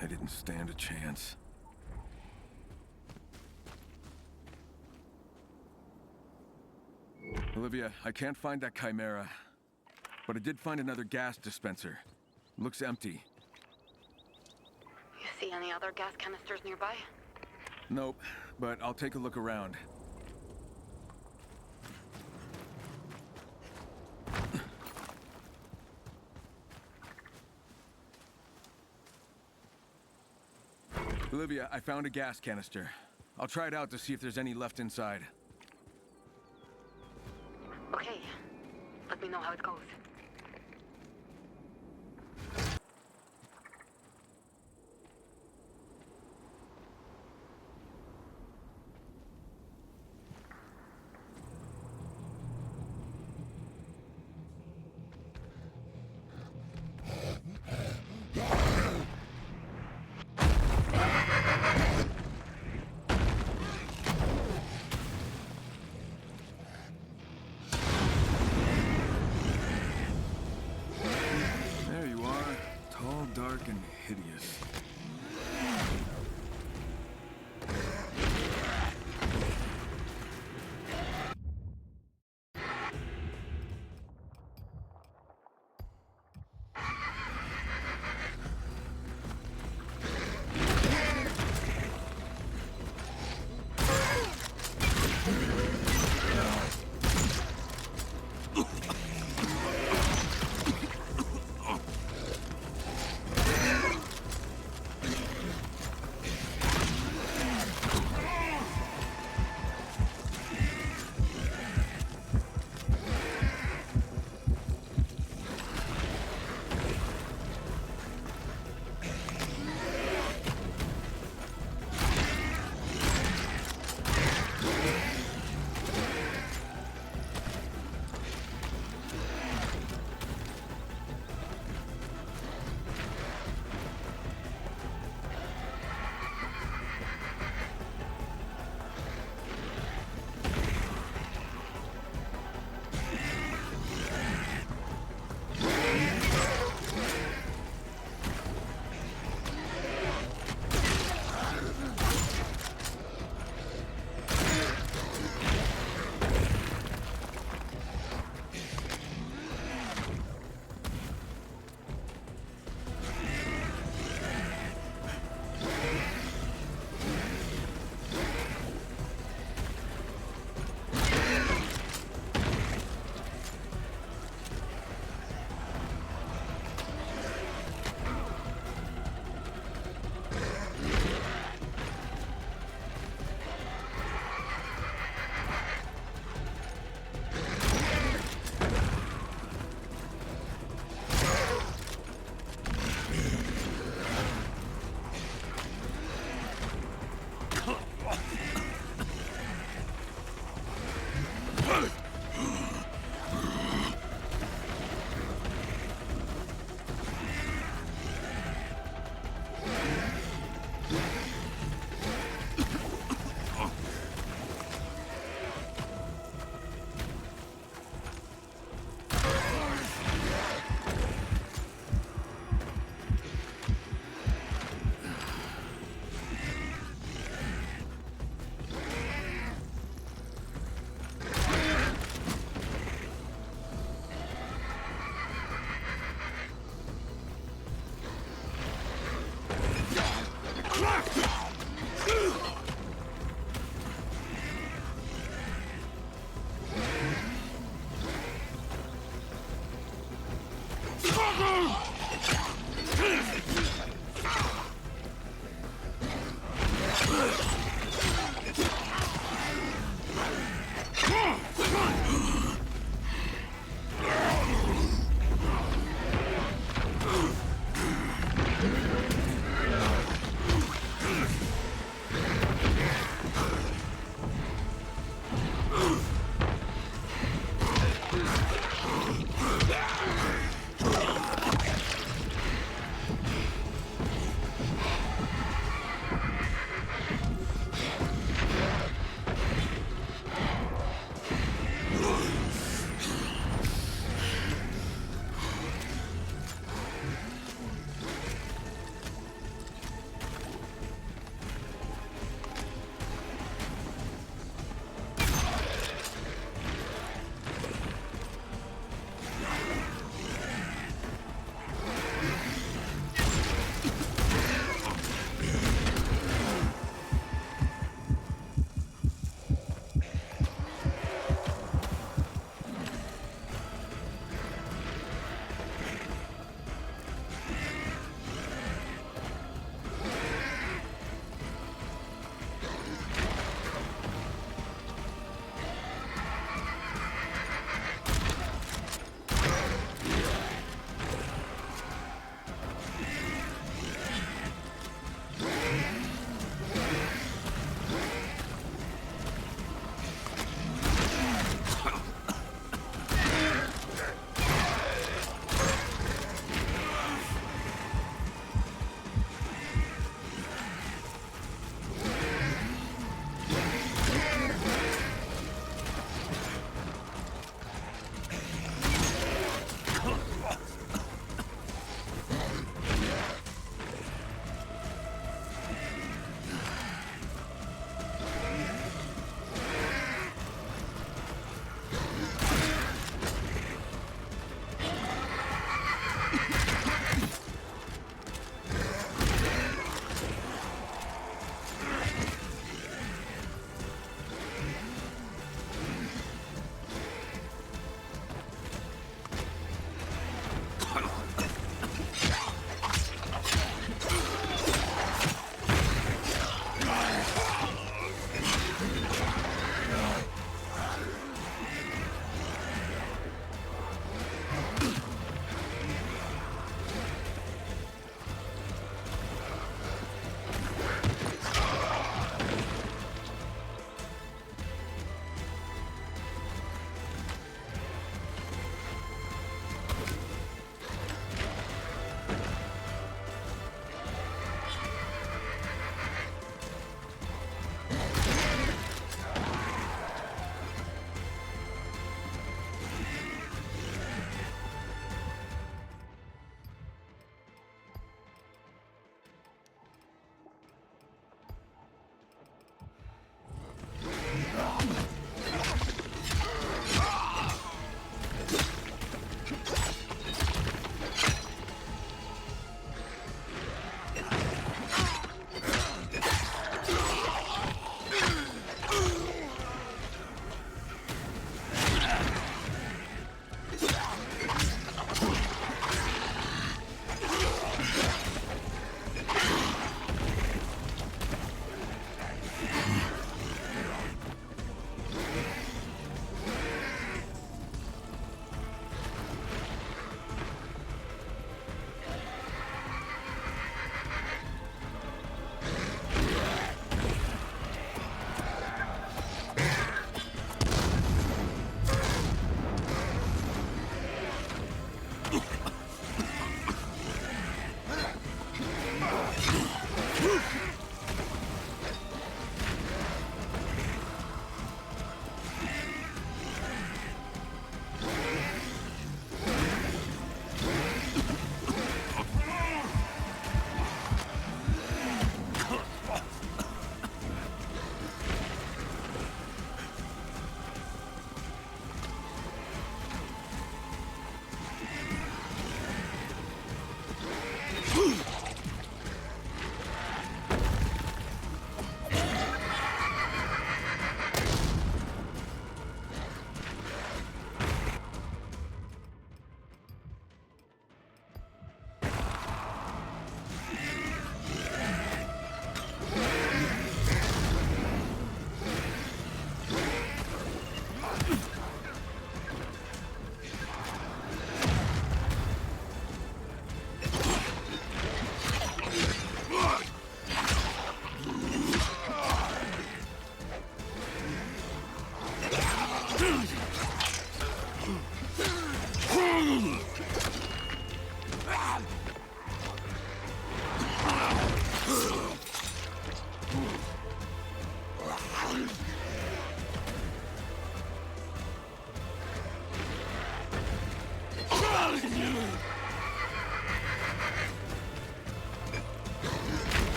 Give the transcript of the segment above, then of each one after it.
They didn't stand a chance. Olivia, I can't find that chimera. But I did find another gas dispenser. Looks empty. You see any other gas canisters nearby? Nope, but I'll take a look around. Olivia, I found a gas canister. I'll try it out to see if there's any left inside. Okay. Let me know how it goes. Dark and hideous.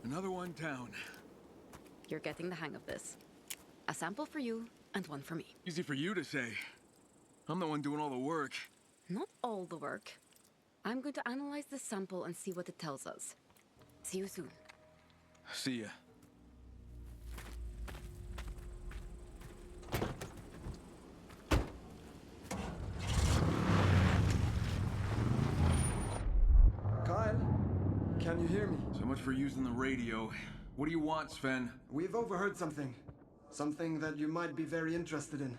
Another one down. You're getting the hang of this. A sample for you and one for me. Easy for you to say. I'm the one doing all the work. Not all the work. I'm going to analyze this sample and see what it tells us. See you soon. See ya. Kyle, can you hear me? So much for using the radio. What do you want, Sven? We've overheard something. Something that you might be very interested in.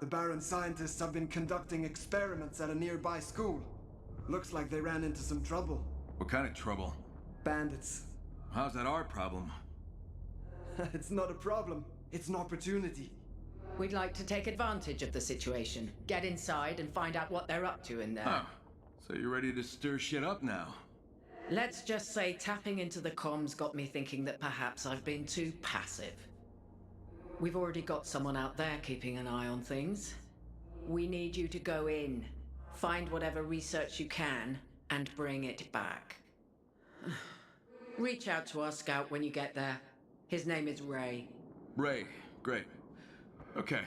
The Baron scientists have been conducting experiments at a nearby school. Looks like they ran into some trouble. What kind of trouble? Bandits. How's that our problem? It's not a problem. It's an opportunity. We'd like to take advantage of the situation. Get inside and find out what they're up to in there. Oh, so you're ready to stir shit up now? Let's just say tapping into the comms got me thinking that perhaps I've been too passive. We've already got someone out there keeping an eye on things. We need you to go in, find whatever research you can, and bring it back. Reach out to our scout when you get there. His name is Ray. Ray, great. Okay,